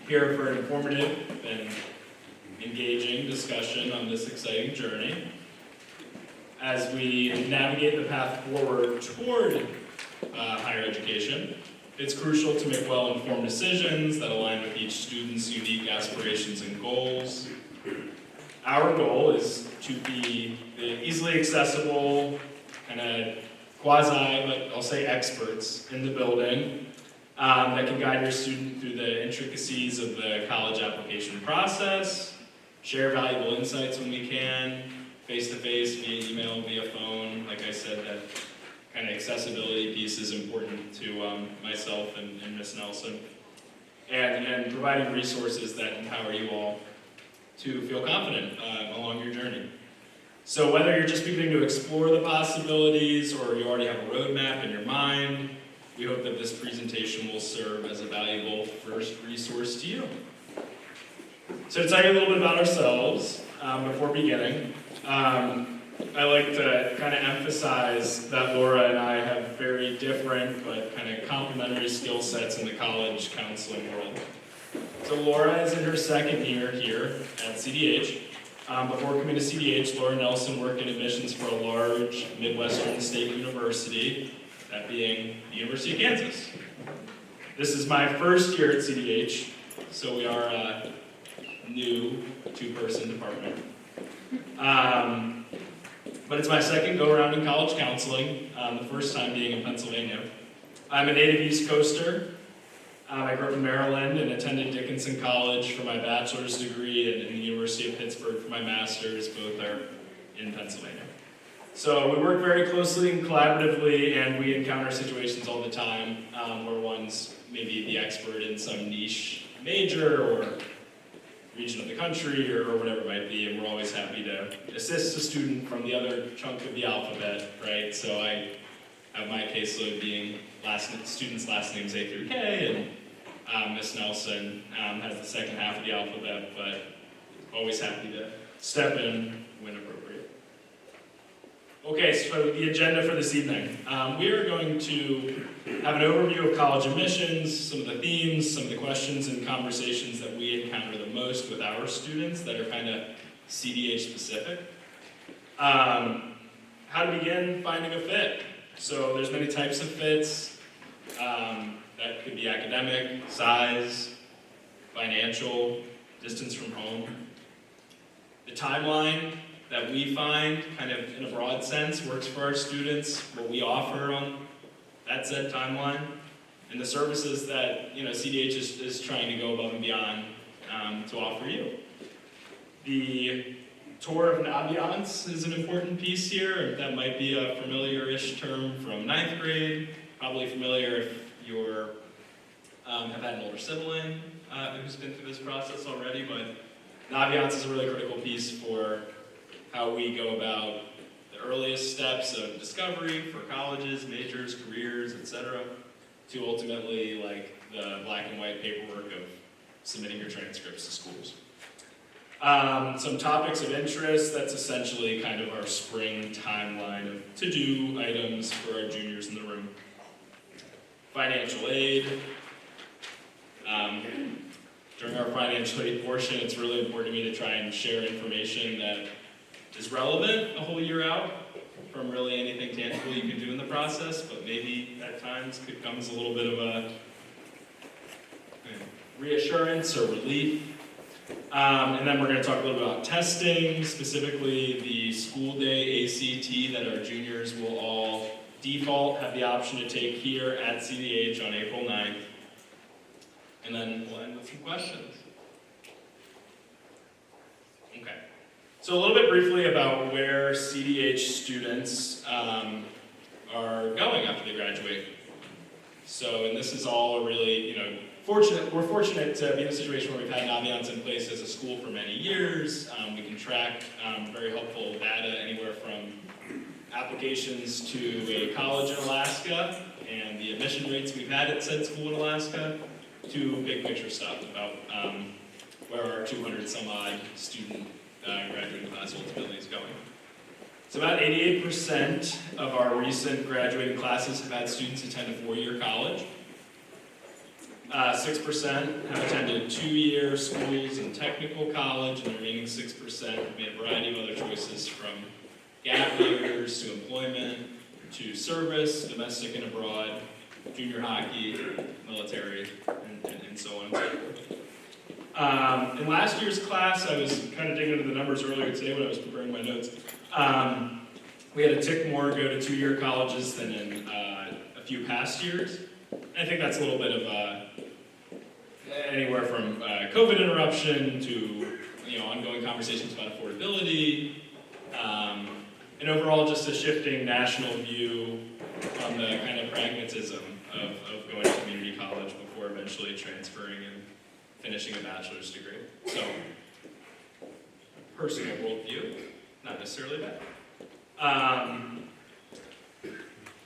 here for an informative and engaging discussion on this exciting journey. As we navigate the path forward toward higher education, it's crucial to make well-informed decisions that align with each student's unique aspirations and goals. Our goal is to be the easily accessible, kind of quasi, but I'll say experts in the building that can guide your student through the intricacies of the college application process, share valuable insights when we can, face-to-face, via email, via phone. Like I said, that kind of accessibility piece is important to myself and Ms. Nelson. And providing resources that empower you all to feel confident along your journey. So whether you're just beginning to explore the possibilities or you already have a roadmap in your mind, we hope that this presentation will serve as a valuable first resource to you. So to tell you a little bit about ourselves before beginning, I like to kind of emphasize that Laura and I have very different but kind of complementary skill sets in the college counseling world. So Laura is in her second year here at CDH. Before coming to CDH, Laura Nelson worked in admissions for a large Midwestern state university, that being the University of Kansas. This is my first year at CDH, so we are a new two-person department. But it's my second go-around in college counseling, the first time being in Pennsylvania. I'm a native East Coaster. I grew up in Maryland and attended Dickinson College for my bachelor's degree and the University of Pittsburgh for my master's. Both are in Pennsylvania. So we work very closely and collaboratively, and we encounter situations all the time where one's maybe the expert in some niche major or region of the country or whatever it might be, and we're always happy to assist a student from the other chunk of the alphabet, right? So I have my caseload being students' last names A through K, and Ms. Nelson has the second half of the alphabet, but always happy to step in when appropriate. Okay, so the agenda for this evening. We are going to have an overview of college admissions, some of the themes, some of the questions and conversations that we encounter the most with our students that are kind of CDH specific. How to begin finding a fit. So there's many types of fits. That could be academic, size, financial, distance from home. The timeline that we find, kind of in a broad sense, works for our students, what we offer on that said timeline, and the services that CDH is trying to go above and beyond to offer you. The tour of ambiance is an important piece here. That might be a familiar-ish term from 9th grade, probably familiar if you have had an older sibling who's been through this process already, but ambiance is a really critical piece for how we go about the earliest steps of discovery for colleges, majors, careers, etc., to ultimately like the black and white paperwork of submitting your transcripts to schools. Some topics of interest, that's essentially kind of our spring timeline of to-do items for our juniors in the room. Financial aid. During our financial aid portion, it's really important to me to try and share information that is relevant a whole year out from really anything tangible you can do in the process, but maybe at times becomes a little bit of a reassurance or relief. And then we're going to talk a little bit about testing, specifically the school day ACT that our juniors will all default have the option to take here at CDH on April 9th. And then we'll end with some questions. Okay. So a little bit briefly about where CDH students are going after they graduate. So, and this is all really, fortunate. We're fortunate to be in a situation where we've had Naviance in place as a school for many years. We can track very helpful data anywhere from applications to a college in Alaska and the admission rates we've had at said school in Alaska to big picture stuff about where our 200 some odd student graduating class ultimately is going. So about 88% of our recent graduating classes have had students attend a 4-year college. 6% have attended 2-year schools and technical college, and the remaining 6% have made a variety of other choices from gap years to employment to service, domestic and abroad, junior hockey, military, and so on and so forth. In last year's class, I was kind of digging into the numbers earlier today when I was preparing my notes. We had a tick more go to 2-year colleges than in a few past years. I think that's a little bit of anywhere from COVID interruption to ongoing conversations about affordability, and overall just a shifting national view on the kind of pragmatism of going to community college before eventually transferring and finishing a bachelor's degree. So, personal worldview, not necessarily bad.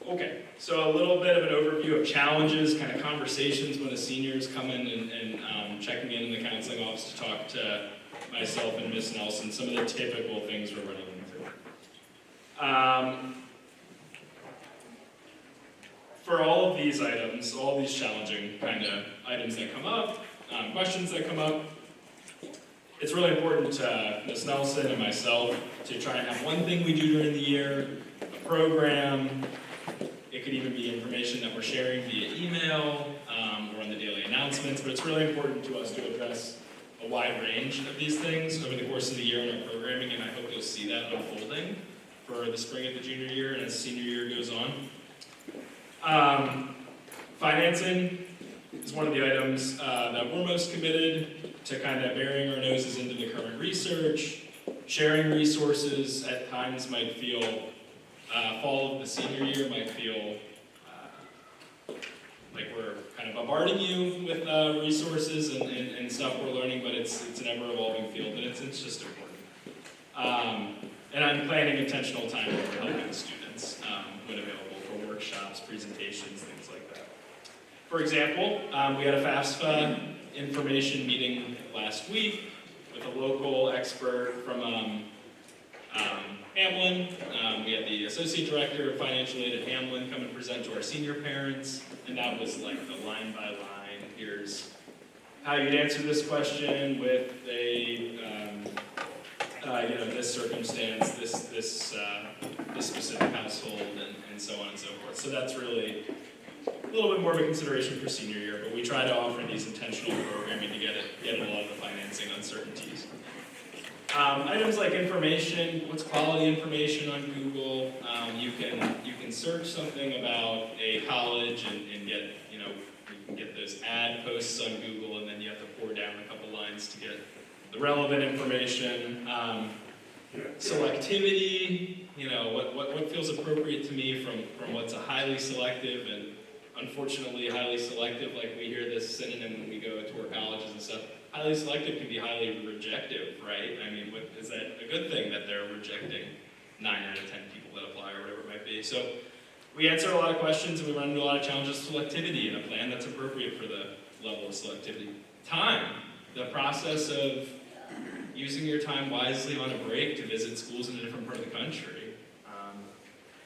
Okay, so a little bit of an overview of challenges, kind of conversations when the seniors come in and checking in the counseling office to talk to myself and Ms. Nelson, some of the typical things we're running into. For all of these items, all these challenging kind of items that come up, questions that come up, it's really important to Ms. Nelson and myself to try and have one thing we do during the year, a program. It could even be information that we're sharing via email or on the daily announcements, but it's really important to us to address a wide range of these things over the course of the year in our programming, and I hope you'll see that unfolding for the spring of the junior year and as senior year goes on. Financing is one of the items that we're most committed to kind of burying our noses into the current research. Sharing resources at times might feel, fall of the senior year might feel like we're kind of bombarding you with resources and stuff we're learning, but it's an ever-evolving field, and it's just important. And I'm planning intentional time for helping students when available for workshops, presentations, things like that. For example, we had a FAFSA information meeting last week with a local expert from Hamlin. We had the Associate Director of Financial Aid at Hamlin come and present to our senior parents, and that was like the line by line, here's how you'd answer this question with a, this circumstance, this specific household, and so on and so forth. So that's really a little bit more of a consideration for senior year, but we try to offer these intentional programming to get a lot of the financing uncertainties. Items like information, what's quality information on Google? You can search something about a college and get, you can get those ad posts on Google, and then you have to pour down a couple lines to get the relevant information. Selectivity, what feels appropriate to me from what's a highly selective and unfortunately highly selective, like we hear this synonym when we go to our colleges and stuff. Highly selective can be highly rejective, right? I mean, is that a good thing that they're rejecting 9 out of 10 people that apply or whatever it might be? So we answer a lot of questions and we run into a lot of challenges with selectivity and a plan that's appropriate for the level of selectivity. Time, the process of using your time wisely on a break to visit schools in a different part of the country.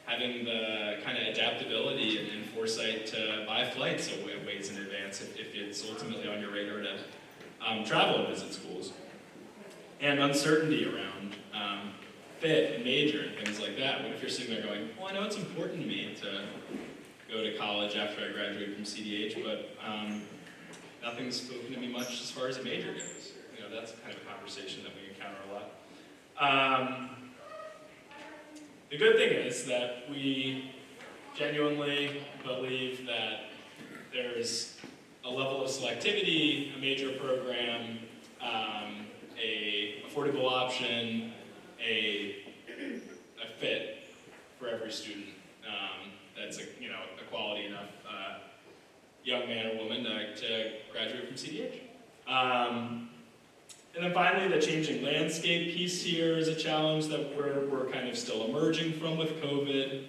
Having the kind of adaptability and foresight to buy flights a ways in advance if it's ultimately on your radar to travel and visit schools. And uncertainty around fit and major and things like that. What if you're sitting there going, well, I know it's important to me to go to college after I graduate from CDH, but nothing's spoken to me much as far as a major goes. That's kind of a conversation that we encounter a lot. The good thing is that we genuinely believe that there's a level of selectivity, a major program, a affordable option, a fit for every student. That's a quality enough young man or woman to graduate from CDH. And then finally, the changing landscape piece here is a challenge that we're kind of still emerging from with COVID,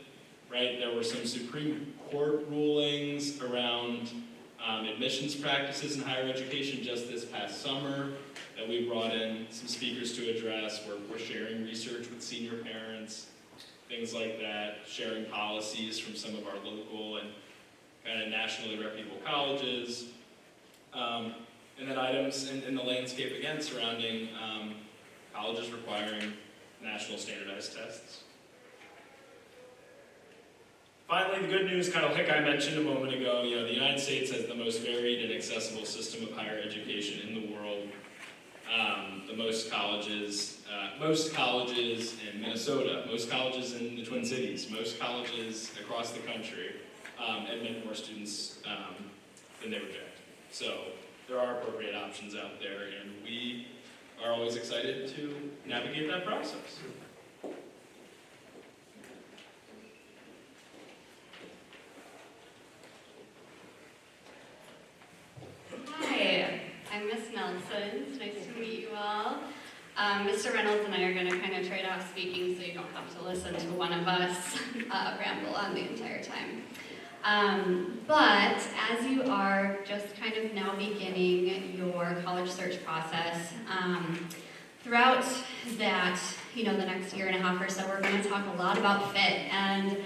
right? There were some Supreme Court rulings around admissions practices in higher education just this past summer that we brought in some speakers to address. We're sharing research with senior parents, things like that, sharing policies from some of our local and kind of nationally reputable colleges. And then items in the landscape again surrounding colleges requiring national standardized tests. Finally, the good news, kind of like I mentioned a moment ago, the United States has the most varied and accessible system of higher education in the world. The most colleges in Minnesota, most colleges in the Twin Cities, most colleges across the country admit more students than they reject. So there are appropriate options out there, and we are always excited to navigate that process. Hi, I'm Miss Nelson. It's nice to meet you all. Mr. Reynolds and I are going to kind of trade off speaking so you don't have to listen to one of us ramble on the entire time. But as you are just kind of now beginning your college search process, throughout that, the next year and a half or so, we're going to talk a lot about fit and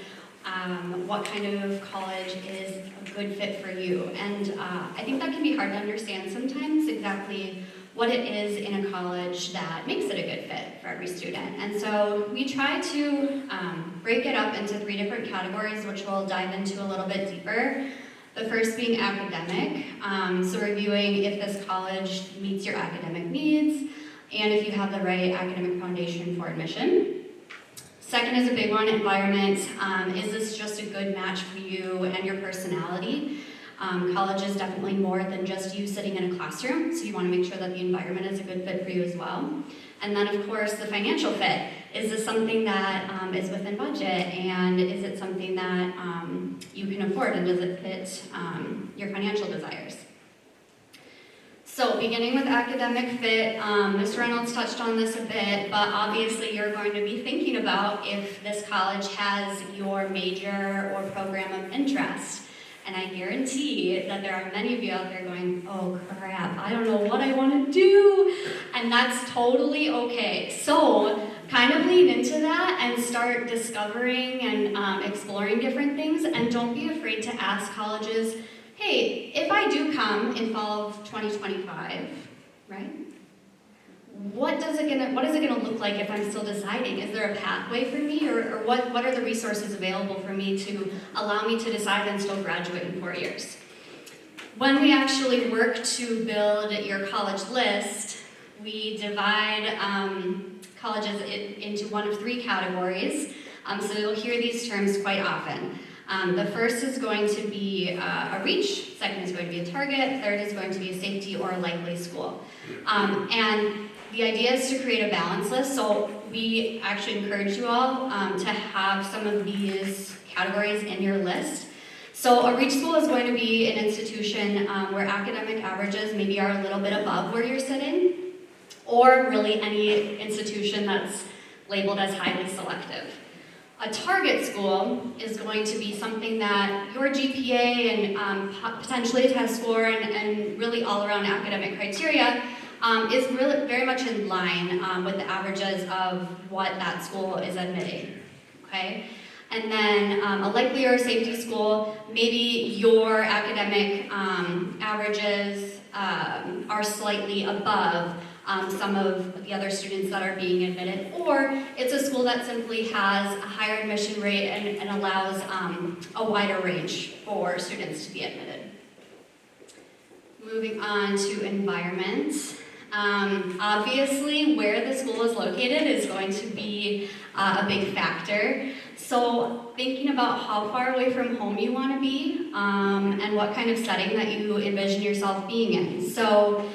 what kind of college is a good fit for you. And I think that can be hard to understand sometimes, exactly what it is in a college that makes it a good fit for every student. And so we try to break it up into 3 different categories, which we'll dive into a little bit deeper. The first being academic, so reviewing if this college meets your academic needs and if you have the right academic foundation for admission. Second is a big one, environment. Is this just a good match for you and your personality? College is definitely more than just you sitting in a classroom, so you want to make sure that the environment is a good fit for you as well. And then, of course, the financial fit. Is this something that is within budget, and is it something that you can afford, and does it fit your financial desires? So, beginning with academic fit, Mr. Reynolds touched on this a bit, but obviously you're going to be thinking about if this college has your major or program of interest. And I guarantee that there are many of you out there going, oh crap, I don't know what I want to do. And that's totally okay. So kind of lean into that and start discovering and exploring different things. And don't be afraid to ask colleges, hey, if I do come in fall of 2025, right? What is it gonna look like if I'm still deciding? Is there a pathway for me, or what are the resources available for me to allow me to decide and still graduate in 4 years? When we actually work to build your college list, we divide colleges into one of 3 categories. So you'll hear these terms quite often. The first is going to be a reach, second is going to be a target, third is going to be a safety or a likely school. And the idea is to create a balance list, so we actually encourage you all to have some of these categories in your list. So a reach school is going to be an institution where academic averages maybe are a little bit above where you're sitting, or really any institution that's labeled as highly selective. A target school is going to be something that your GPA and potentially a test score and really all-around academic criteria is really very much in line with the averages of what that school is admitting, okay? And then a likely or a safety school, maybe your academic averages are slightly above some of the other students that are being admitted, or it's a school that simply has a higher admission rate and allows a wider range for students to be admitted. Moving on to environment. Obviously, where the school is located is going to be a big factor. So thinking about how far away from home you want to be and what kind of setting that you envision yourself being in. So,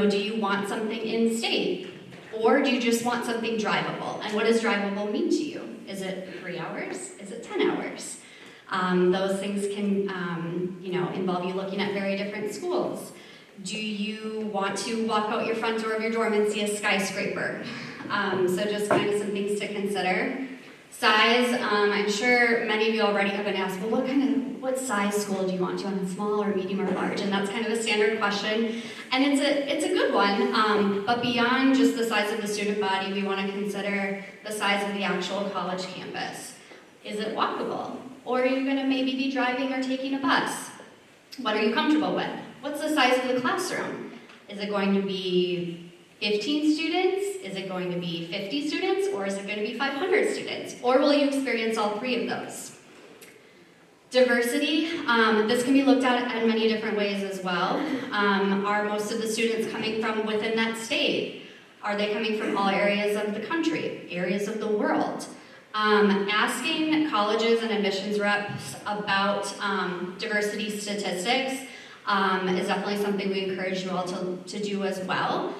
do you want something in-state? Or do you just want something drivable? And what does drivable mean to you? Is it 3 hours? Is it 10 hours? Those things can, involve you looking at very different schools. Do you want to walk out your front door of your dorm and see a skyscraper? So just kind of some things to consider. Size, I'm sure many of you already have been asked, well, what size school do you want? Do you want a small or medium or large? And that's kind of a standard question. And it's a good one, but beyond just the size of the student body, we want to consider the size of the actual college campus. Is it walkable? Or are you going to maybe be driving or taking a bus? What are you comfortable with? What's the size of the classroom? Is it going to be 15 students? Is it going to be 50 students? Or is it going to be 500 students? Or will you experience all three of those? Diversity, this can be looked at in many different ways as well. Are most of the students coming from within that state? Are they coming from all areas of the country, areas of the world? Asking colleges and admissions reps about diversity statistics is definitely something we encourage you all to do as well.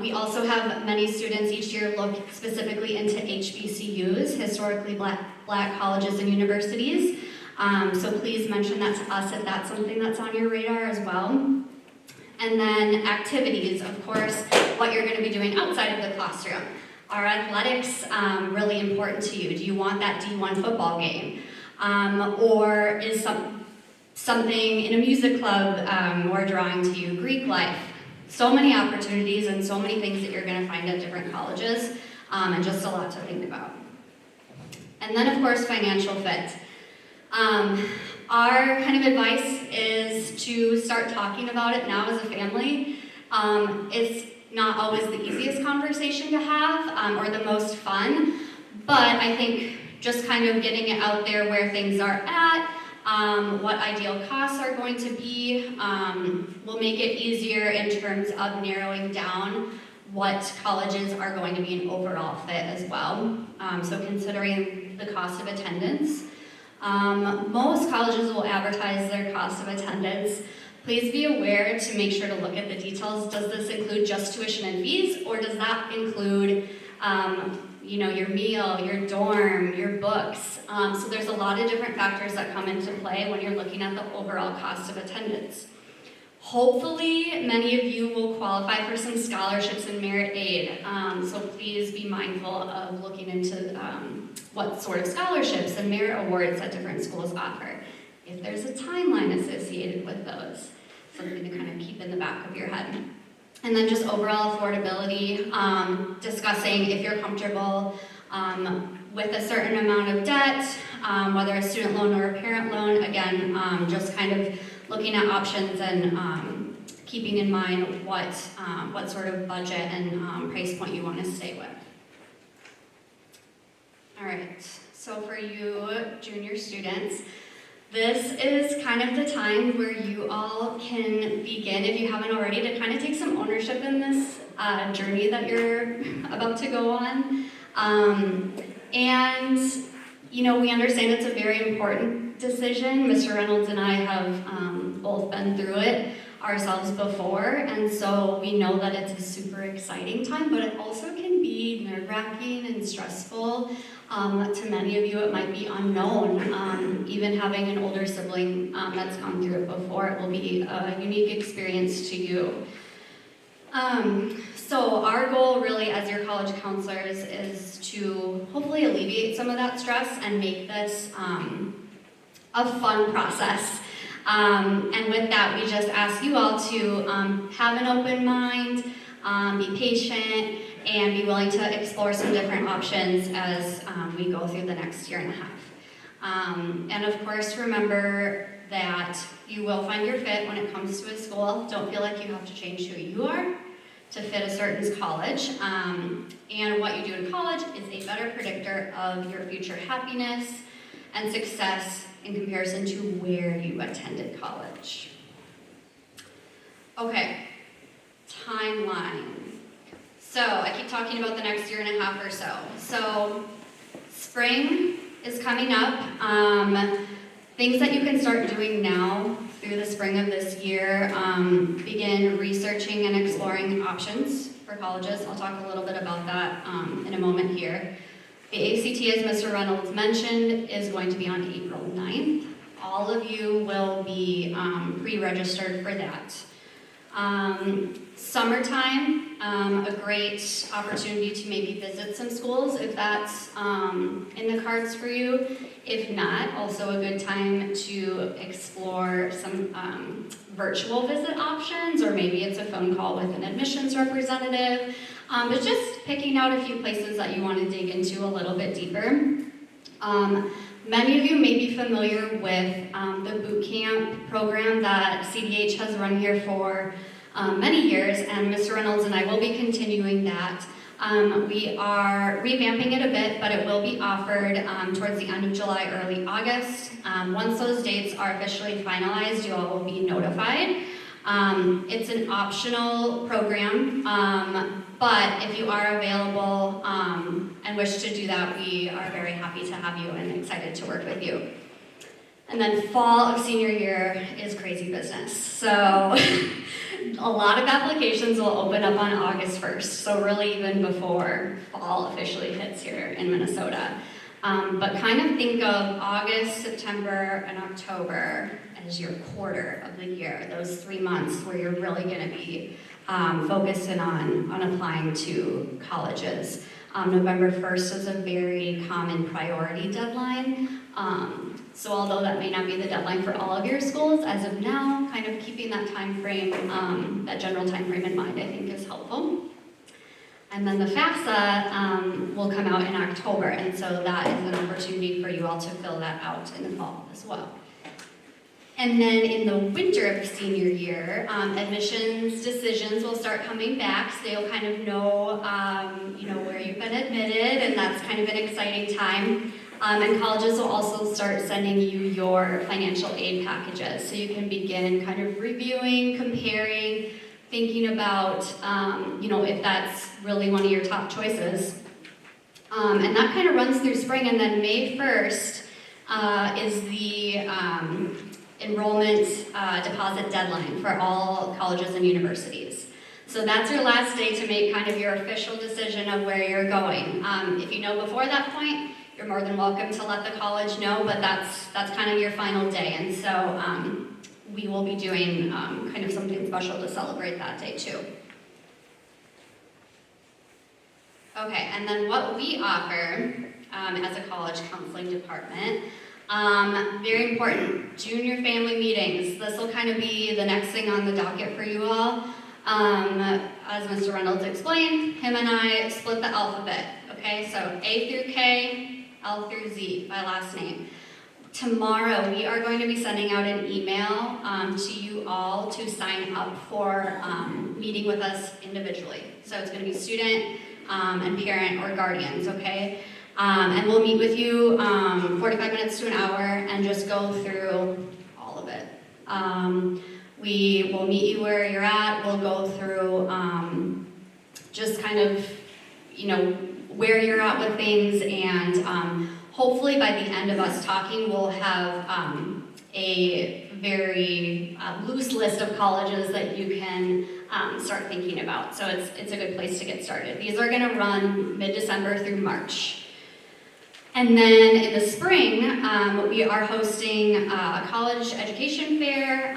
We also have many students each year look specifically into HBCUs, historically black colleges and universities. So please mention that to us if that's something that's on your radar as well. And then activities, of course, what you're going to be doing outside of the classroom. Are athletics really important to you? Do you want that D1 football game? Or is something in a music club more drawing to you? Greek life. So many opportunities and so many things that you're going to find at different colleges, and just a lot to think about. And then, of course, financial fit. Our kind of advice is to start talking about it now as a family. It's not always the easiest conversation to have or the most fun, but I think just kind of getting it out there where things are at, what ideal costs are going to be, will make it easier in terms of narrowing down what colleges are going to be an overall fit as well. So considering the cost of attendance. Most colleges will advertise their cost of attendance. Please be aware to make sure to look at the details. Does this include just tuition and fees, or does that include your meal, your dorm, your books? So there's a lot of different factors that come into play when you're looking at the overall cost of attendance. Hopefully, many of you will qualify for some scholarships and merit aid. So please be mindful of looking into what sort of scholarships and merit awards that different schools offer. If there's a timeline associated with those, something to kind of keep in the back of your head. And then just overall affordability, discussing if you're comfortable with a certain amount of debt, whether a student loan or a parent loan. Again, just kind of looking at options and keeping in mind what sort of budget and price point you want to stay with. All right, so for you junior students, this is kind of the time where you all can begin, if you haven't already, to kind of take some ownership in this journey that you're about to go on. And, we understand it's a very important decision. Mr. Reynolds and I have both been through it ourselves before, and so we know that it's a super exciting time, but it also can be nerve-wracking and stressful. To many of you, it might be unknown. Even having an older sibling that's gone through it before, it will be a unique experience to you. So our goal really as your college counselors is to hopefully alleviate some of that stress and make this a fun process. And with that, we just ask you all to have an open mind, be patient, and be willing to explore some different options as we go through the next year and a half. And of course, remember that you will find your fit when it comes to a school. Don't feel like you have to change who you are to fit a certain college. And what you do in college is a better predictor of your future happiness and success in comparison to where you attended college. Okay, timeline. So I keep talking about the next year and a half or so. So spring is coming up. Things that you can start doing now through the spring of this year, begin researching and exploring options for colleges. I'll talk a little bit about that in a moment here. The ACT, as Mr. Reynolds mentioned, is going to be on April 9th. All of you will be pre-registered for that. Summertime, a great opportunity to maybe visit some schools if that's in the cards for you. If not, also a good time to explore some virtual visit options, or maybe it's a phone call with an admissions representative. But just picking out a few places that you want to dig into a little bit deeper. Many of you may be familiar with the boot camp program that CDH has run here for many years, and Mr. Reynolds and I will be continuing that. We are revamping it a bit, but it will be offered towards the end of July, early August. Once those dates are officially finalized, you all will be notified. It's an optional program, but if you are available and wish to do that, we are very happy to have you and excited to work with you. And then fall of senior year is crazy business. So a lot of applications will open up on August 1st, so really even before fall officially hits here in Minnesota. But kind of think of August, September, and October as your quarter of the year, those 3 months where you're really going to be focusing on applying to colleges. November 1st is a very common priority deadline. So although that may not be the deadline for all of your schools, as of now, kind of keeping that time frame, that general time frame in mind, I think is helpful. And then the FAFSA will come out in October, and so that is an opportunity for you all to fill that out in the fall as well. And then in the winter of the senior year, admissions decisions will start coming back, so you'll kind of know, where you've been admitted, and that's kind of an exciting time. And colleges will also start sending you your financial aid packages, so you can begin kind of reviewing, comparing, thinking about, if that's really one of your top choices. And that kind of runs through spring, and then May 1st is the enrollment deposit deadline for all colleges and universities. So that's your last day to make kind of your official decision of where you're going. If you know before that point, you're more than welcome to let the college know, but that's kind of your final day. And so we will be doing kind of something special to celebrate that day too. Okay, and then what we offer as a college counseling department, very important, junior family meetings. This will kind of be the next thing on the docket for you all. As Mr. Reynolds explained, him and I split the alphabet, okay? So A through K, L through Z by last name. Tomorrow, we are going to be sending out an email to you all to sign up for meeting with us individually. So it's going to be student and parent or guardians, okay? And we'll meet with you 45 minutes to an hour and just go through all of it. We will meet you where you're at. We'll go through just kind of, where you're at with things, and hopefully by the end of us talking, we'll have a very loose list of colleges that you can start thinking about. So it's a good place to get started. These are going to run mid-December through March. And then in the spring, we are hosting a college education fair.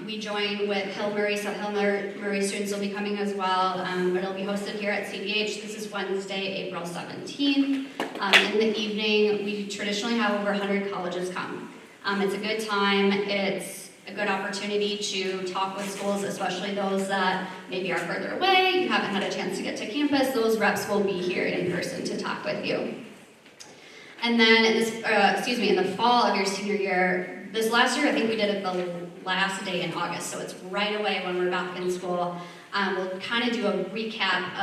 We join with Hill Murray, so Hill Murray students will be coming as well, but it'll be hosted here at CDH. This is Wednesday, April 17th. In the evening, we traditionally have over 100 colleges come. It's a good time. It's a good opportunity to talk with schools, especially those that maybe are further away, you haven't had a chance to get to campus. Those reps will be here in person to talk with you. And then, in the fall of your senior year, this last year I think we did it the last day in August, so it's right away when we're back in school. We'll kind of do a recap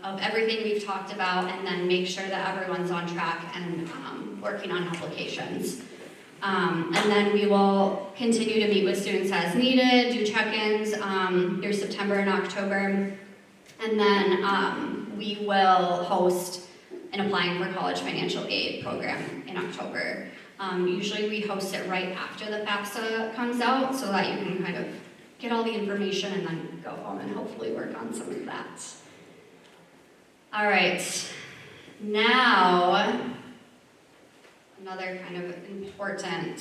of everything we've talked about, and then make sure that everyone's on track and working on applications. And then we will continue to meet with students as needed, do check-ins through September and October. And then we will host an applying for college financial aid program in October. Usually we host it right after the FAFSA comes out, so that you can kind of get all the information and then go home and hopefully work on some of that. All right, now, another kind of important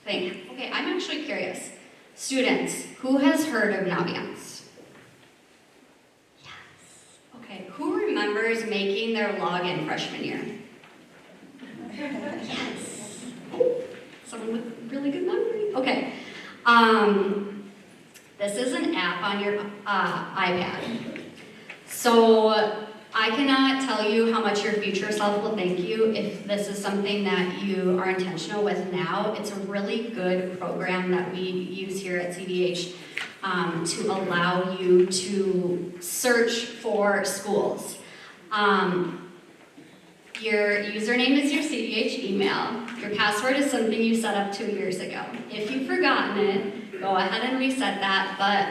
thing. Okay, I'm actually curious. Students, who has heard of Naviance? Okay, who remembers making their login freshman year? Yes. Someone with really good memory? Okay. This is an app on your iPad. So I cannot tell you how much your future self will thank you if this is something that you are intentional with now. It's a really good program that we use here at CDH to allow you to search for schools. Your username is your CDH email. Your password is something you set up 2 years ago. If you've forgotten it, go ahead and reset that, but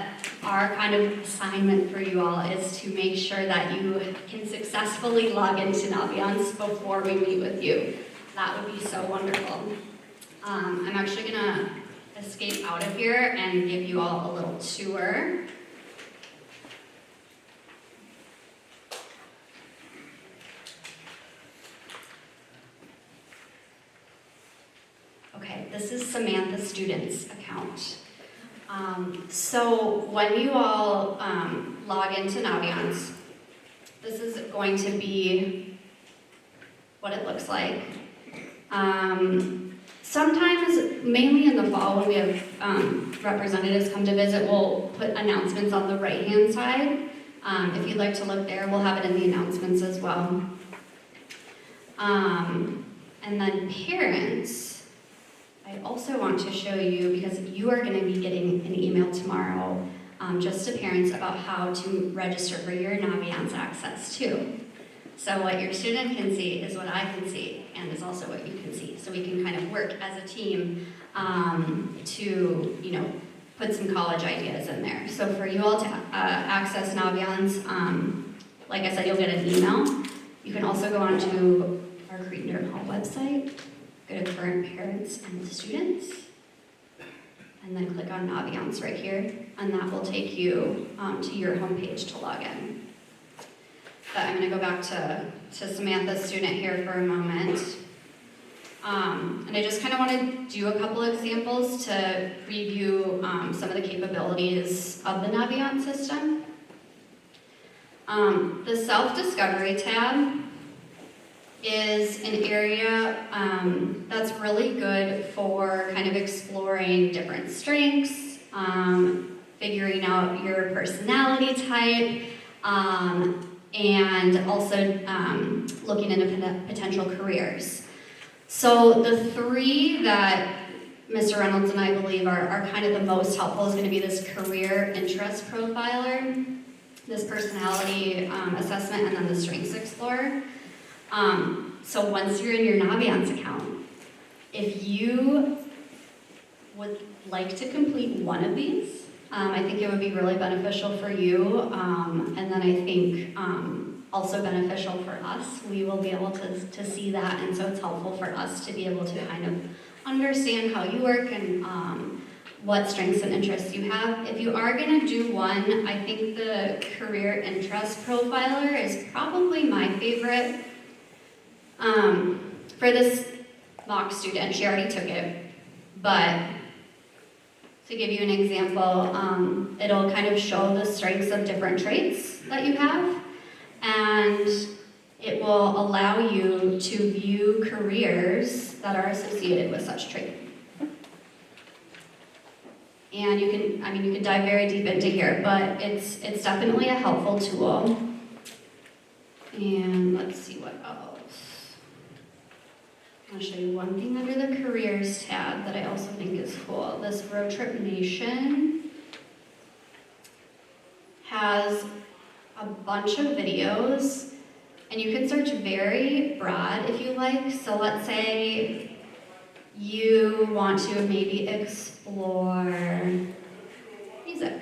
our kind of assignment for you all is to make sure that you can successfully log into Naviance before we meet with you. That would be so wonderful. I'm actually gonna escape out of here and give you all a little tour. Okay, this is Samantha's student's account. So when you all log into Naviance, this is going to be what it looks like. Sometimes, mainly in the fall when we have representatives come to visit, we'll put announcements on the right-hand side. If you'd like to look there, we'll have it in the announcements as well. And then parents, I also want to show you, because you are going to be getting an email tomorrow just to parents about how to register for your Naviance access too. So what your student can see is what I can see, and is also what you can see. So we can kind of work as a team to, put some college ideas in there. So for you all to access Naviance, like I said, you'll get an email. You can also go onto our Cretin-Derham website, go to current parents and students, and then click on Naviance right here, and that will take you to your homepage to log in. But I'm going to go back to Samantha's student here for a moment. And I just kind of want to do a couple examples to preview some of the capabilities of the Naviance system. The self-discovery tab is an area that's really good for kind of exploring different strengths, figuring out your personality type, and also looking into potential careers. So the three that Mr. Reynolds and I believe are kind of the most helpful is going to be this career interest profiler, this personality assessment, and then the strengths explorer. So once you're in your Naviance account, if you would like to complete one of these, I think it would be really beneficial for you, and then I think also beneficial for us. We will be able to see that, and so it's helpful for us to be able to kind of understand how you work and what strengths and interests you have. If you are going to do one, I think the career interest profiler is probably my favorite. For this mock student, she already took it, but to give you an example, it'll kind of show the strengths of different traits that you have, and it will allow you to view careers that are associated with such traits. And you can dive very deep into here, but it's definitely a helpful tool. And let's see what else. I'll show you one thing under the careers tab that I also think is cool. This Road Trip Nation has a bunch of videos, and you can search very broad if you like. So let's say you want to maybe explore music.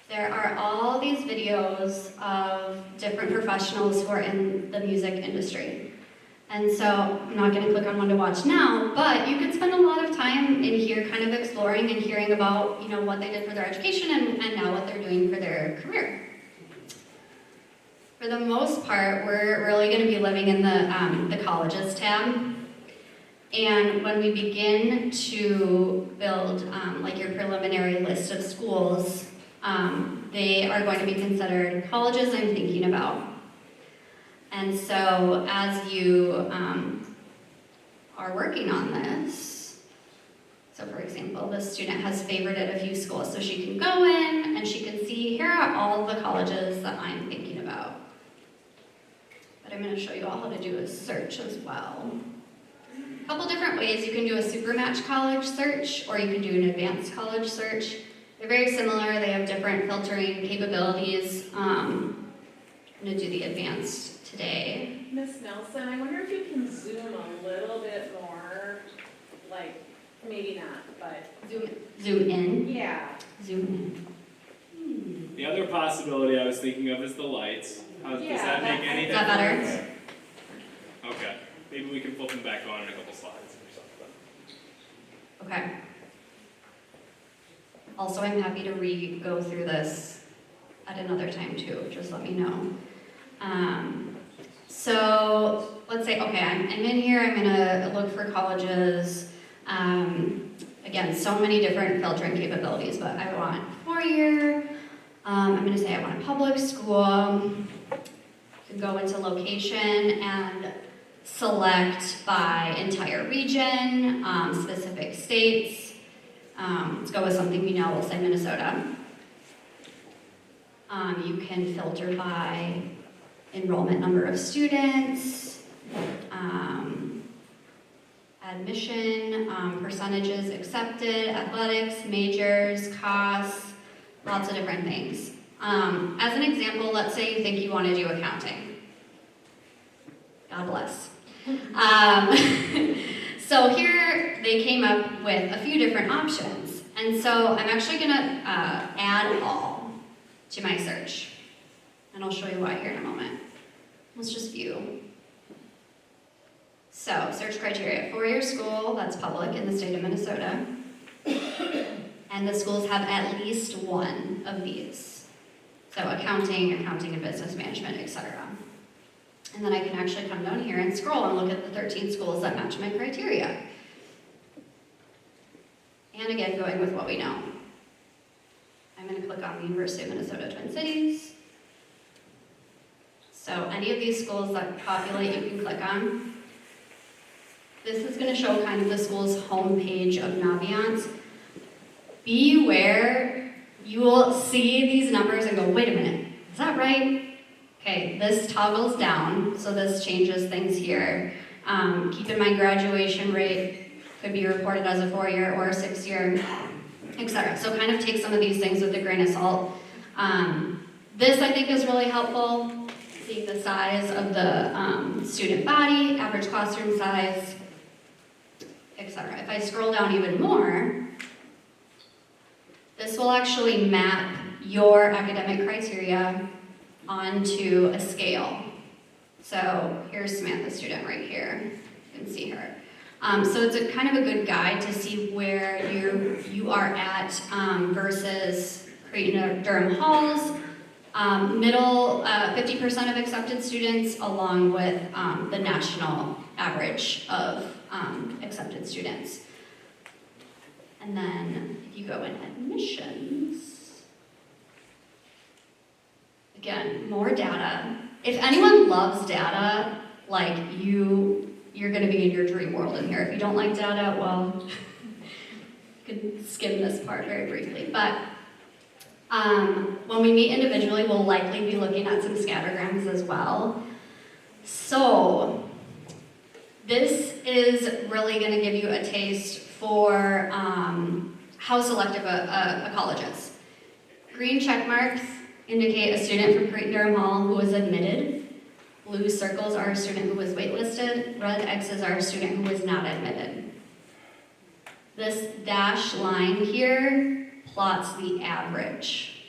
There are all these videos of different professionals who are in the music industry. And so I'm not going to click on one to watch now, but you could spend a lot of time in here kind of exploring and hearing about, what they did for their education and now what they're doing for their career. For the most part, we're really going to be living in the colleges tab. And when we begin to build like your preliminary list of schools, they are going to be considered colleges I'm thinking about. And so as you are working on this, so for example, this student has favorited a few schools, so she can go in and she can see here are all the colleges that I'm thinking about. But I'm going to show you all how to do a search as well. A couple different ways. You can do a supermatch college search, or you can do an advanced college search. They're very similar. They have different filtering capabilities. I'm going to do the advanced today. Miss Nelson, I wonder if you can zoom a little bit more, like, maybe not, but. Zoom in. Yeah. Zoom The other possibility I was thinking of is the lights. Does that make any Is that better? difference? Okay, maybe we can flip them back on in a couple slides or something. in. Okay. Also, I'm happy to go through this at another time too. Just let me know. So let's say, okay, I'm in here. I'm gonna look for colleges. Again, so many different filtering capabilities, but I want 4-year. I'm going to say I want a public school. Go into location and select by entire region, specific states. Let's go with something we know. We'll say Minnesota. You can filter by enrollment number of students. Admission, percentages accepted, athletics, majors, costs, lots of different things. As an example, let's say you think you want to do accounting. God bless. So here they came up with a few different options. And so I'm actually going to add all to my search. And I'll show you why here in a moment. Let's just view. So, search criteria, 4-year school, that's public in the state of Minnesota. And the schools have at least one of these. So accounting and business management, etc. And then I can actually come down here and scroll and look at the 13 schools that match my criteria. And again, going with what we know. I'm going to click on the University of Minnesota Twin Cities. So any of these schools that populate, you can click on. This is going to show kind of the school's homepage of Naviance. Be aware, you will see these numbers and go, wait a minute, is that right? Okay, this toggles down, so this changes things here. Keep in mind graduation rate could be reported as a 4-year or a 6-year, etc. So kind of take some of these things with a grain of salt. This I think is really helpful, seeing the size of the student body, average classroom size, etc. If I scroll down even more, this will actually map your academic criteria onto a scale. So here's Samantha student right here. You can see her. So it's a kind of a good guide to see where you are at versus Cretin-Derham halls. Middle 50% of accepted students, along with the national average of accepted students. And then if you go in admissions, again, more data. If anyone loves data, like you're going to be in your dream world in here. If you don't like data, well, you can skim this part very briefly. But when we meet individually, we'll likely be looking at some scattergrams as well. So this is really going to give you a taste for how selective a college is. Green check marks indicate a student from Cretin-Derham Hall who was admitted. Blue circles are a student who was waitlisted. Red X's are a student who was not admitted. This dashed line here plots the average.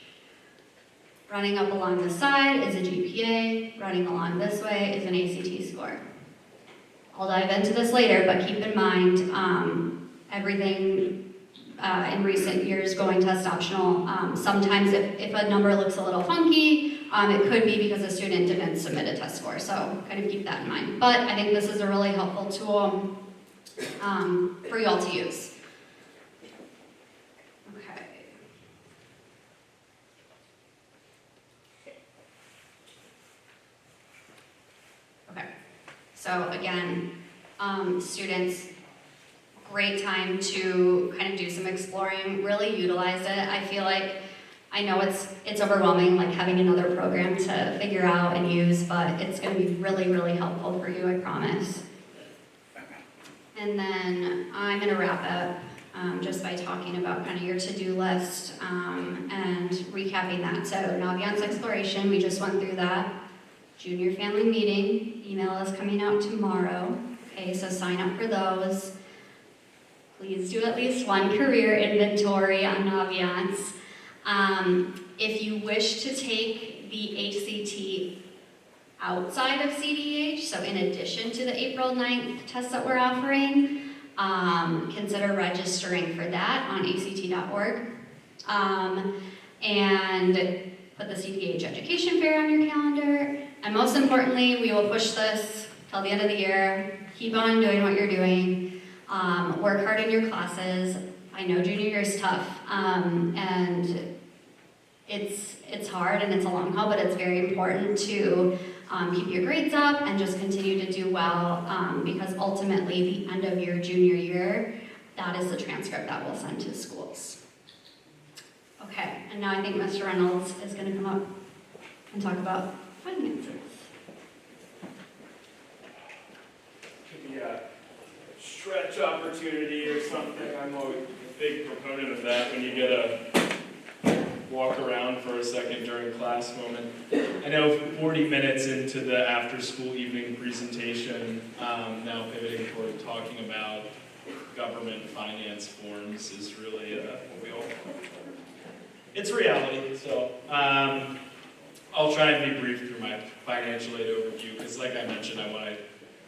Running up along the side is a GPA. Running along this way is an ACT score. I'll dive into this later, but keep in mind everything in recent years going test optional. Sometimes if a number looks a little funky, it could be because a student didn't submit a test score, so kind of keep that in mind. But I think this is a really helpful tool for you all to use. Okay. Okay, so again, students, great time to kind of do some exploring, really utilize it. I feel like I know it's overwhelming, like having another program to figure out and use, but it's going to be really, really helpful for you, I promise. And then I'm going to wrap up just by talking about kind of your to-do list and recapping that. So Naviance Exploration, we just went through that. Junior family meeting, email is coming out tomorrow. Okay, so sign up for those. Please do at least one career inventory on Naviance. If you wish to take the ACT outside of CDH, so in addition to the April 9th test that we're offering, consider registering for that on act.org. And put the CDH Education Fair on your calendar. And most importantly, we will push this till the end of the year. Keep on doing what you're doing. Work hard in your classes. I know junior year is tough, and it's hard and it's a long haul, but it's very important to keep your grades up and just continue to do well, because ultimately the end of your junior year, that is the transcript that we'll send to schools. Okay, and now I think Mr. Reynolds is going to come up and talk about finances. Could be a stretch opportunity or something. I'm always a big proponent of that when you get a walk around for a second during class moment. I know 40 minutes into the after-school evening presentation, now pivoting toward talking about government finance forms is really what we all want. It's reality, so I'll try and be brief through my financial aid overview, because like I mentioned, I want to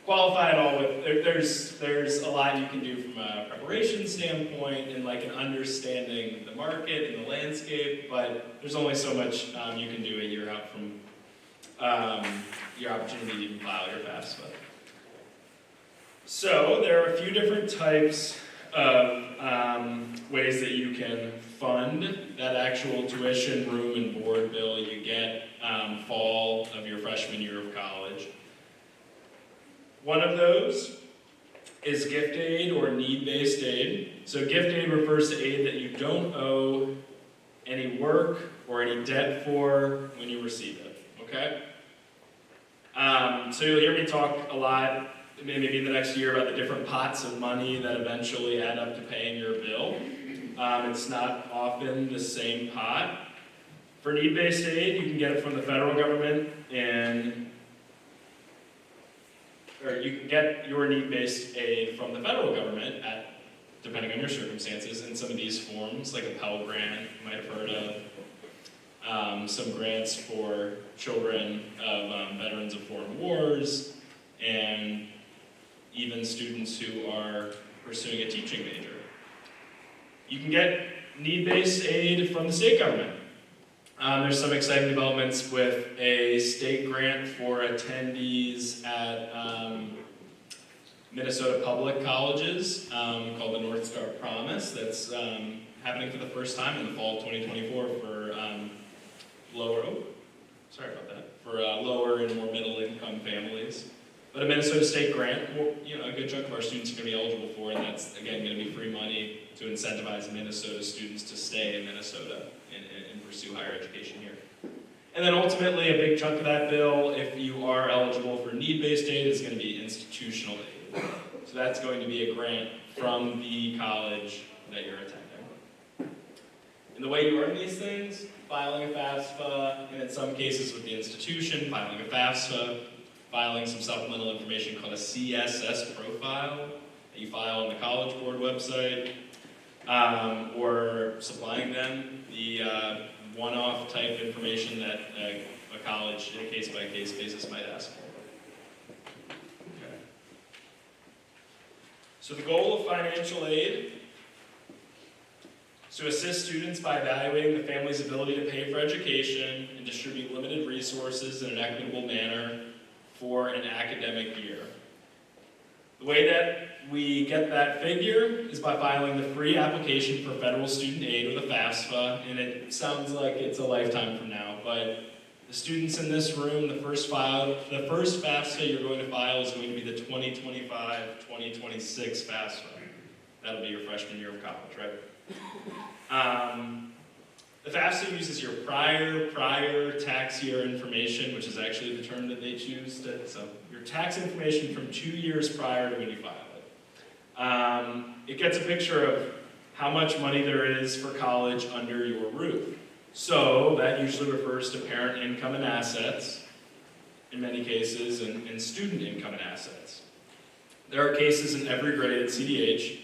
qualify it all with, there's a lot you can do from a preparation standpoint and like an understanding the market and the landscape, but there's only so much you can do a year out from your opportunity to even file your FAFSA. So there are a few different types of ways that you can fund that actual tuition, room, and board bill you get fall of your freshman year of college. One of those is gift aid or need-based aid. So gift aid refers to aid that you don't owe any work or any debt for when you receive it, okay? So you'll hear me talk a lot, maybe in the next year, about the different pots of money that eventually add up to paying your bill. It's not often the same pot. For need-based aid, you can get it from the federal government, or you can get your need-based aid from the federal government, depending on your circumstances, in some of these forms, like a Pell Grant, you might have heard of, some grants for children of veterans of foreign wars, and even students who are pursuing a teaching major. You can get need-based aid from the state government. There's some exciting developments with a state grant for attendees at Minnesota public colleges called the North Star Promise. That's happening for the first time in the fall of 2024 for lower and more middle-income families. But a Minnesota state grant, a good chunk of our students are going to be eligible for, and that's, again, going to be free money to incentivize Minnesota students to stay in Minnesota and pursue higher education here. And then ultimately, a big chunk of that bill, if you are eligible for need-based aid, is going to be institutional aid. So that's going to be a grant from the college that you're attending. And the way you earn these things, filing a FAFSA, and in some cases with the institution, filing a FAFSA, filing some supplemental information called a CSS profile that you file on the College Board website, or supplying them the one-off type information that a college, in a case-by-case basis, might ask for. Okay. So the goal of financial aid is to assist students by evaluating the family's ability to pay for education and distribute limited resources in an equitable manner for an academic year. The way that we get that figure is by filing the free application for federal student aid, or the FAFSA, and it sounds like it's a lifetime from now, but the students in this room, the first FAFSA you're going to file is going to be the 2025-2026 FAFSA. That'll be your freshman year of college, right? The FAFSA uses your prior tax year information, which is actually the term that they choose so your tax information from 2 years prior to when you file it. It gets a picture of how much money there is for college under your roof. So that usually refers to parent income and assets, in many cases, and student income and assets. There are cases in every grade at CDH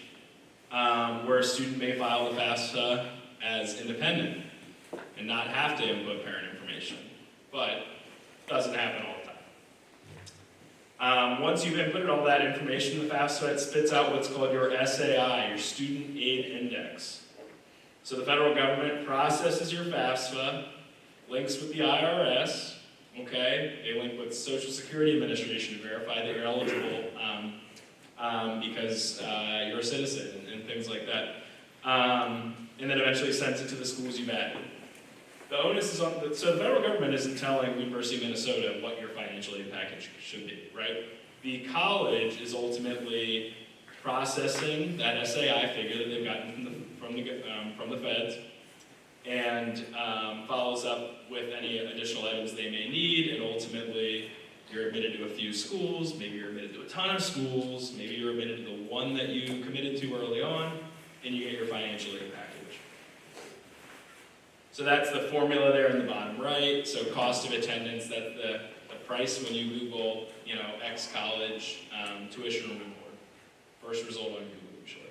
where a student may file the FAFSA as independent and not have to input parent information, but it doesn't happen all the time. Once you've inputted all that information in the FAFSA, it spits out what's called your SAI, your Student Aid Index. So the federal government processes your FAFSA, links with the IRS, okay? They link with Social Security Administration to verify that you're eligible because you're a citizen and things like that. And then eventually sends it to the schools you've added. The onus is on, so the federal government isn't telling University of Minnesota what your financial aid package should be, right? The college is ultimately processing that SAI figure that they've gotten from the feds and follows up with any additional items they may need, and ultimately you're admitted to a few schools, maybe you're admitted to a ton of schools, maybe you're admitted to the one that you committed to early on, and you get your financial aid package. So that's the formula there in the bottom right. So cost of attendance, that's the price when you Google, X college tuition reward. First result on Google usually.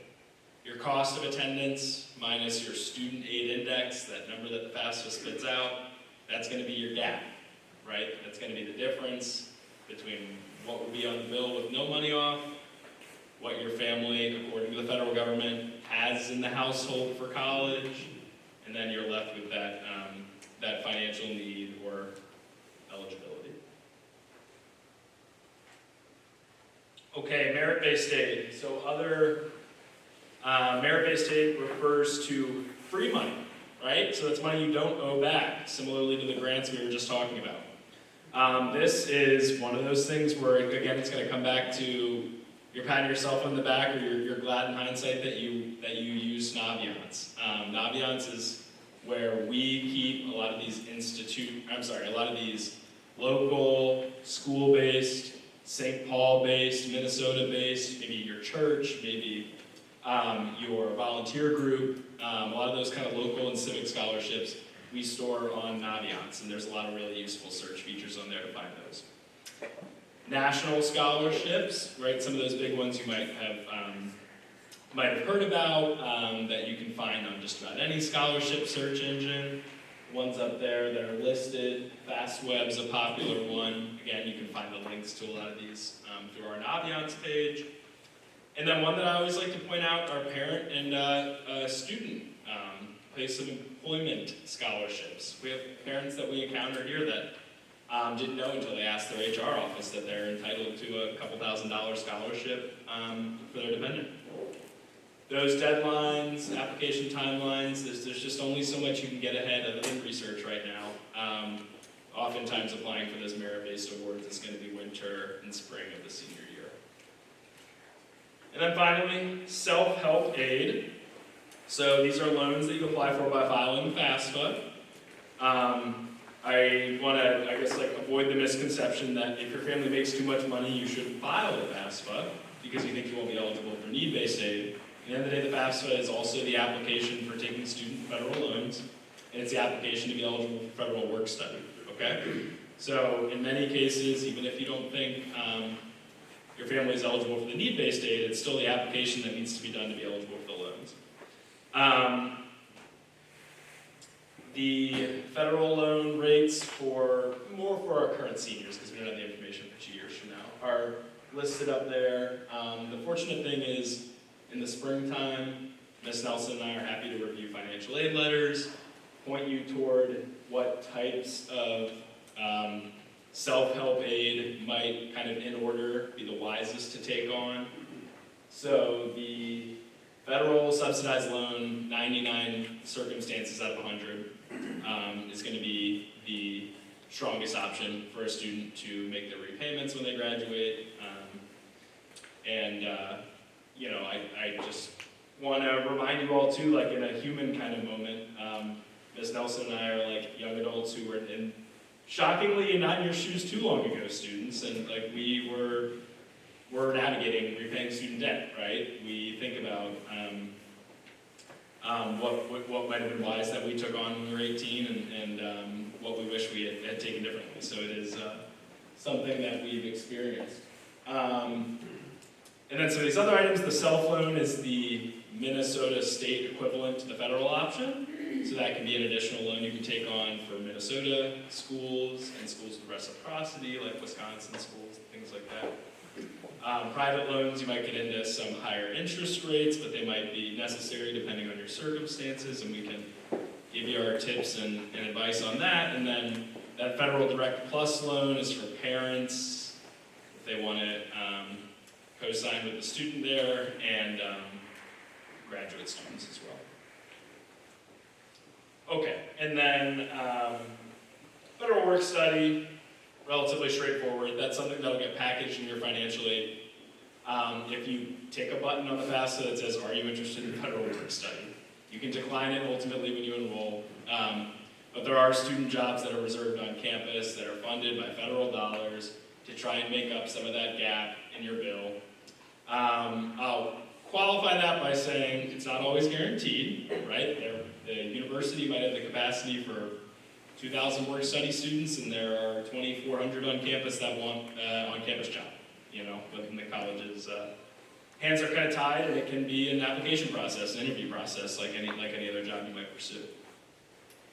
Your cost of attendance minus your student aid index, that number that the FAFSA spits out, that's going to be your gap, right? That's going to be the difference between what would be on the bill with no money off, what your family, according to the federal government, has in the household for college, and then you're left with that, that financial need or eligibility. Okay, merit-based aid. So other merit-based aid refers to free money, right? So that's money you don't owe back, similarly to the grants we were just talking about. This is one of those things where, again, it's going to come back to you're patting yourself on the back, or you're glad in hindsight that you use Naviance. Naviance is where we keep a lot of these a lot of these local, school-based, St. Paul-based, Minnesota-based, maybe your church, maybe your volunteer group, a lot of those kind of local and civic scholarships we store on Naviance, and there's a lot of really useful search features on there to find those. National scholarships, right? Some of those big ones you might have heard about, that you can find on just about any scholarship search engine. Ones up there that are listed. FastWeb's a popular one. Again, you can find the links to a lot of these through our Naviance page. And then one that I always like to point out are parent and student place of employment scholarships. We have parents that we encounter here that didn't know until they asked their HR office that they're entitled to a couple $1,000 scholarship for their dependent. Those deadlines, application timelines, there's just only so much you can get ahead of in research right now. Oftentimes applying for those merit-based awards is going to be winter and spring of the senior year. And then finally, self-help aid. So these are loans that you apply for by filing FAFSA. I want to, avoid the misconception that if your family makes too much money, you shouldn't file a FAFSA because you think you won't be eligible for need-based aid. At the end of the day, the FAFSA is also the application for taking student federal loans, and it's the application to be eligible for federal work study, okay? So in many cases, even if you don't think your family is eligible for the need-based aid, it's still the application that needs to be done to be eligible for the loans. The federal loan rates for our current seniors, because we don't have the information for 2 years from now, are listed up there. The fortunate thing is, in the springtime, Ms. Nelson and I are happy to review financial aid letters, point you toward what types of self-help aid might kind of in order be the wisest to take on. So the federal subsidized loan, 99 circumstances out of 100, is going to be the strongest option for a student to make their repayments when they graduate. I just want to remind you all too, like in a human kind of moment, Ms. Nelson and I are like young adults who were in, shockingly, not in your shoes too long ago students, and like we're navigating repaying student debt, right? We think about what might have been wise that we took on when we were 18 and what we wish we had taken differently. So it is something that we've experienced. And then so these other items, the self-loan is the Minnesota state equivalent to the federal option. So that can be an additional loan you can take on for Minnesota schools and schools with reciprocity, like Wisconsin schools, things like that. Private loans, you might get into some higher interest rates, but they might be necessary depending on your circumstances, and we can give you our tips and advice on that. And then that Federal Direct Plus loan is for parents, if they want to co-sign with the student there, and graduate students as well. Okay, and then federal work study, relatively straightforward. That's something that'll get packaged in your financial aid. If you tick a button on the FAFSA that says, are you interested in federal work study? You can decline it ultimately when you enroll. But there are student jobs that are reserved on campus that are funded by federal dollars to try and make up some of that gap in your bill. I'll qualify that by saying it's not always guaranteed, right? The university might have the capacity for 2,000 work study students, and there are 2,400 on campus that want on-campus job. You know, within the colleges, hands are kind of tied, and it can be an application process, an interview process, like any other job you might pursue.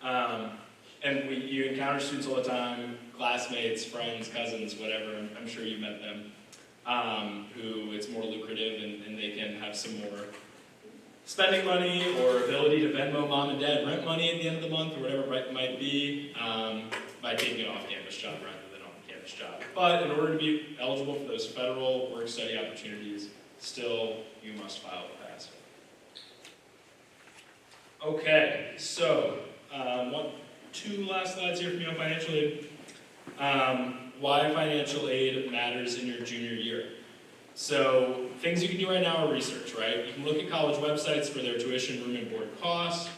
And you encounter students all the time, classmates, friends, cousins, whatever. I'm sure you've met them, who it's more lucrative, and they can have some more spending money or ability to Venmo mom and dad rent money at the end of the month or whatever it might be by taking an off-campus job rather than an on-campus job. But in order to be eligible for those federal work study opportunities, still you must file with FAFSA. Okay, so two last slides here for me on financial aid. Why financial aid matters in your junior year. So things you can do right now are research, right? You can look at college websites for their tuition, room, and board costs,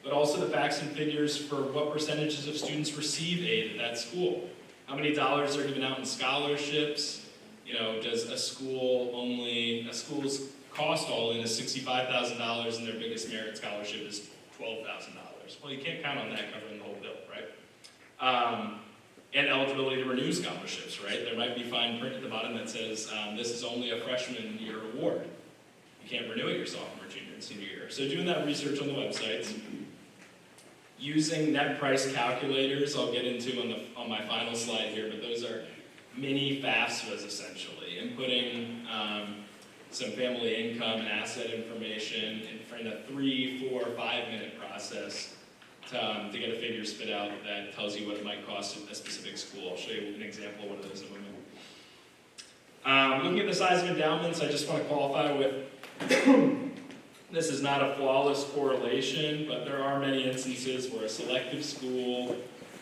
but also the facts and figures for what percentages of students receive aid at that school. How many dollars are given out in scholarships? You know, does a school's cost all in is $65,000 and their biggest merit scholarship is $12,000? Well, you can't count on that covering the whole bill, right? And eligibility to renew scholarships, right? There might be fine print at the bottom that says this is only a freshman year award. You can't renew it your sophomore, junior, and senior year. So doing that research on the websites, using net price calculators, I'll get into on my final slide here, but those are mini FAFSAs essentially, inputting some family income and asset information in a 3, 4, 5 minute process to get a figure spit out that tells you what it might cost at a specific school. I'll show you an example of one of those in a moment. Looking at the size of endowments, I just want to qualify with this is not a flawless correlation, but there are many instances where a selective school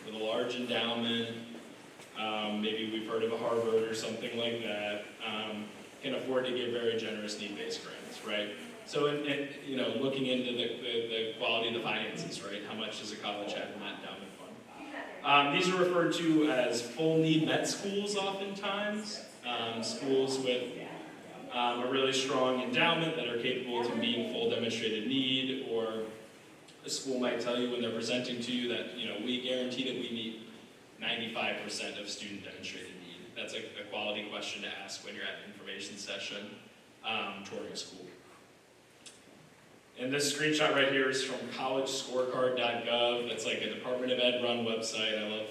with a large endowment, maybe we've heard of a Harvard or something like that, can afford to give very generous need-based grants, right? So, you know, looking into the quality of the finances, right? How much does a college have in that endowment fund? These are referred to as full need met schools oftentimes, schools with a really strong endowment that are capable to meet full demonstrated need, or a school might tell you when they're presenting to you that, you know, we guarantee that we meet 95% of student demonstrated need. That's a quality question to ask when you're at an information session touring a school. And this screenshot right here is from collegescorecard.gov. That's like a Department of Ed run website. I love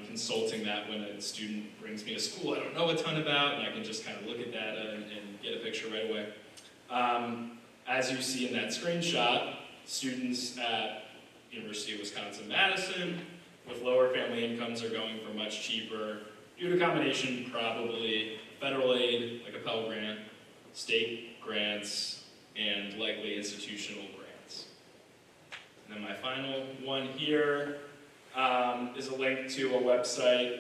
consulting that when a student brings me to school I don't know a ton about, and I can just kind of look at data and get a picture right away. As you see in that screenshot, students at University of Wisconsin-Madison with lower family incomes are going for much cheaper due to a combination, probably federal aid, like a Pell Grant, state grants, and likely institutional grants. And then my final one here is a link to a website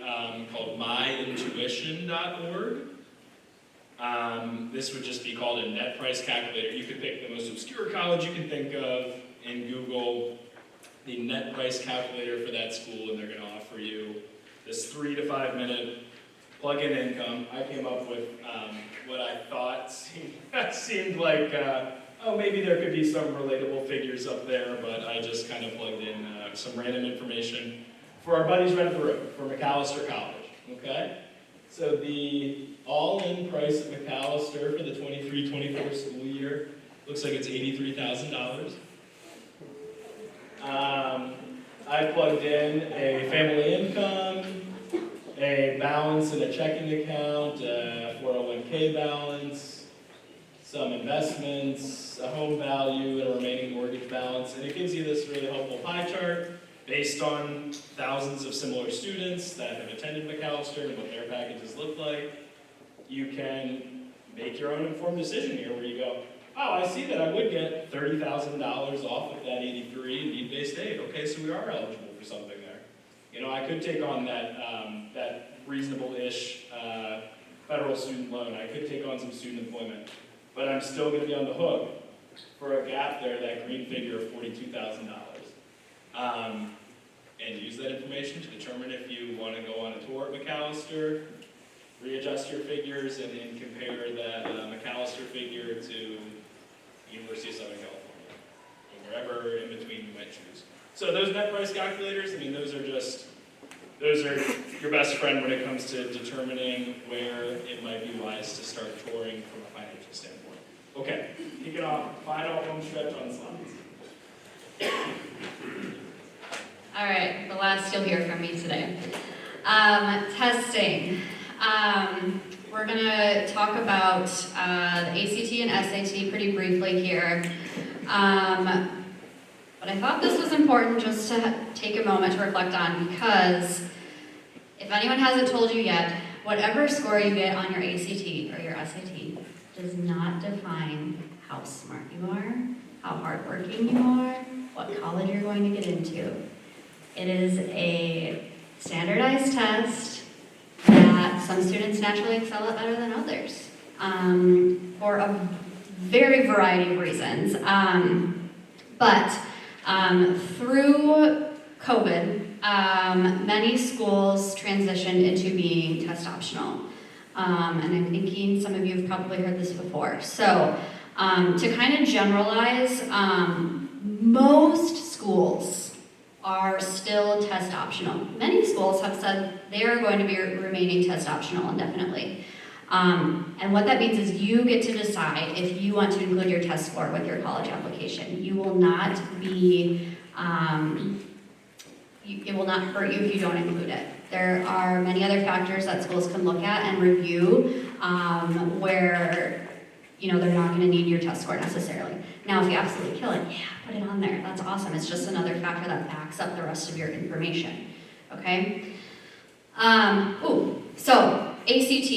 called myintuition.org. This would just be called a net price calculator. You could pick the most obscure college you can think of in Google, the net price calculator for that school, and they're going to offer you this 3 to 5 minute plug-in income. I came up with what I thought seemed like, oh, maybe there could be some relatable figures up there, but I just kind of plugged in some random information for our buddies right up the road, for McAllister College, okay? So the all-in price at McAllister for the 23-24 school year looks like it's $83,000. I plugged in a family income, a balance in a checking account, a 401k balance, some investments, a home value, and a remaining mortgage balance. And it gives you this really helpful pie chart based on thousands of similar students that have attended McAllister and what their packages look like. You can make your own informed decision here where you go, oh, I see that I would get $30,000 off of that 83 in need-based aid. Okay, so we are eligible for something there. You know, I could take on that, that reasonable-ish federal student loan. I could take on some student employment. But I'm still going to be on the hook for a gap there, that green figure of $42,000. And use that information to determine if you want to go on a tour at McAllister, readjust your figures, and then compare that McAllister figure to University of Southern California, or wherever in between you might choose. So those net price calculators, I mean, those are your best friend when it comes to determining where it might be wise to start touring from a financial standpoint. Okay, kick it off. Final home stretch on slides. All right, the last you'll hear from me today. Testing. We're going to talk about the ACT and SAT pretty briefly here. But I thought this was important just to take a moment to reflect on, because if anyone hasn't told you yet, whatever score you get on your ACT or your SAT does not define how smart you are, how hardworking you are, what college you're going to get into. It is a standardized test that some students naturally excel at better than others, for a very variety of reasons. But through COVID, many schools transitioned into being test optional. And I'm thinking some of you have probably heard this before. So to kind of generalize, most schools are still test optional. Many schools have said they are going to be remaining test optional indefinitely. And what that means is you get to decide if you want to include your test score with your college application. You will not be, it will not hurt you if you don't include it. There are many other factors that schools can look at and review where they're not going to need your test score necessarily. Now, if you absolutely kill it, yeah, put it on there. That's awesome. It's just another factor that backs up the rest of your information. Okay? So ACT.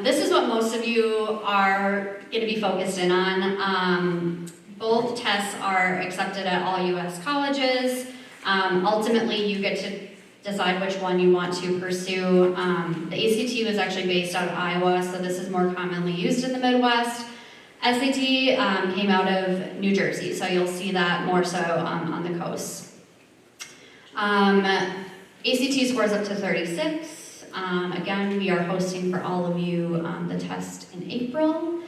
This is what most of you are going to be focused in on. Both tests are accepted at all U.S. colleges. Ultimately, you get to decide which one you want to pursue. The ACT was actually based out of Iowa, so this is more commonly used in the Midwest. SAT came out of New Jersey, so you'll see that more so on the coast. ACT scores up to 36. Again, we are hosting for all of you the test in April.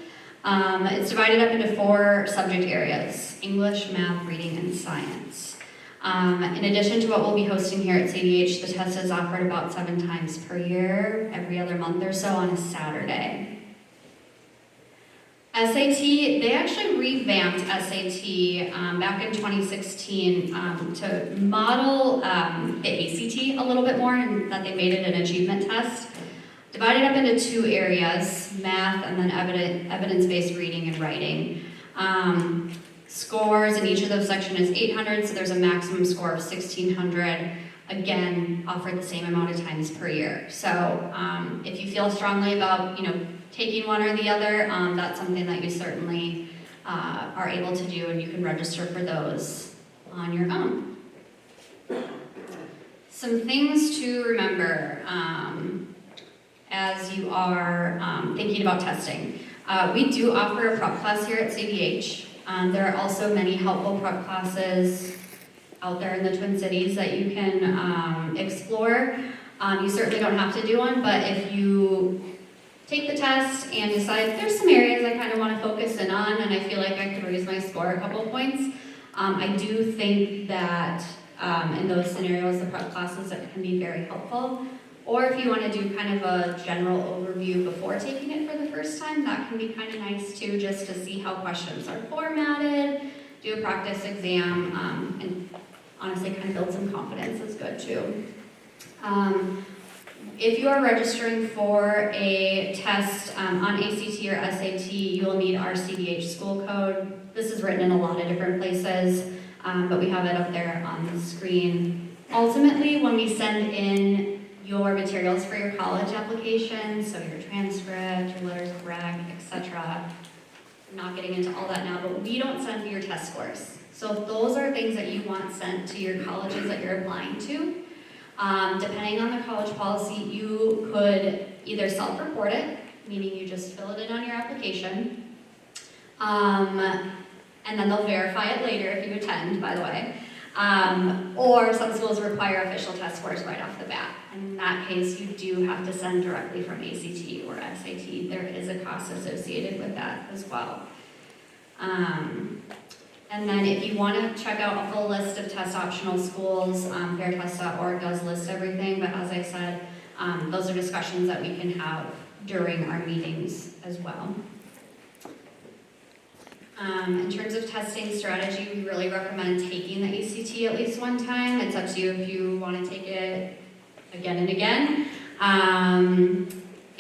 It's divided up into 4 subject areas: English, math, reading, and science. In addition to what we'll be hosting here at CDH, the test is offered about 7 times per year, every other month or so on a Saturday. SAT, they actually revamped SAT back in 2016 to model the ACT a little bit more, and that they made it an achievement test. Divided up into 2 areas, math and then evidence-based reading and writing. Scores in each of those sections is 800, so there's a maximum score of 1,600. Again, offered the same amount of times per year. So if you feel strongly about, taking one or the other, that's something that you certainly are able to do, and you can register for those on your own. Some things to remember as you are thinking about testing. We do offer a prep class here at CDH. There are also many helpful prep classes out there in the Twin Cities that you can explore. You certainly don't have to do one, but if you take the test and decide there's some areas I kind of want to focus in on and I feel like I could raise my score a couple points, I do think that in those scenarios, the prep classes can be very helpful. Or if you want to do kind of a general overview before taking it for the first time, that can be kind of nice too, just to see how questions are formatted, do a practice exam, and honestly kind of build some confidence is good too. If you are registering for a test on ACT or SAT, you will need our CDH school code. This is written in a lot of different places, but we have it up there on the screen. Ultimately, when we send in your materials for your college application, so your transcript, your letters of rec, etc. I'm not getting into all that now, but we don't send your test scores. So if those are things that you want sent to your colleges that you're applying to, depending on the college policy, you could either self-report it, meaning you just fill it in on your application, and then they'll verify it later if you attend, by the way. Or some schools require official test scores right off the bat. In that case, you do have to send directly from ACT or SAT. There is a cost associated with that as well. And then if you want to check out a full list of test optional schools, fairtest.org does list everything, but as I said, those are discussions that we can have during our meetings as well. In terms of testing strategy, we really recommend taking the ACT at least one time. It's up to you if you want to take it again and again.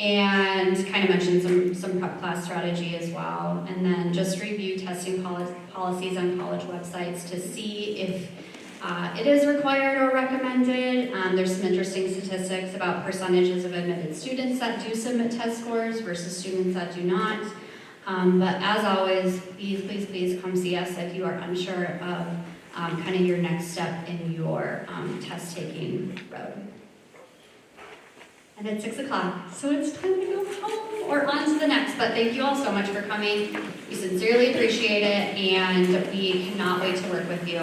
And kind of mention some prep class strategy as well. And then just review testing policies on college websites to see if it is required or recommended. There's some interesting statistics about percentages of admitted students that do submit test scores versus students that do not. But as always, please come see us if you are unsure of kind of your next step in your test taking road. And it's 6 o'clock, so it's time to go home or on to the next. But thank you all so much for coming. We sincerely appreciate it, and we cannot wait to work with you.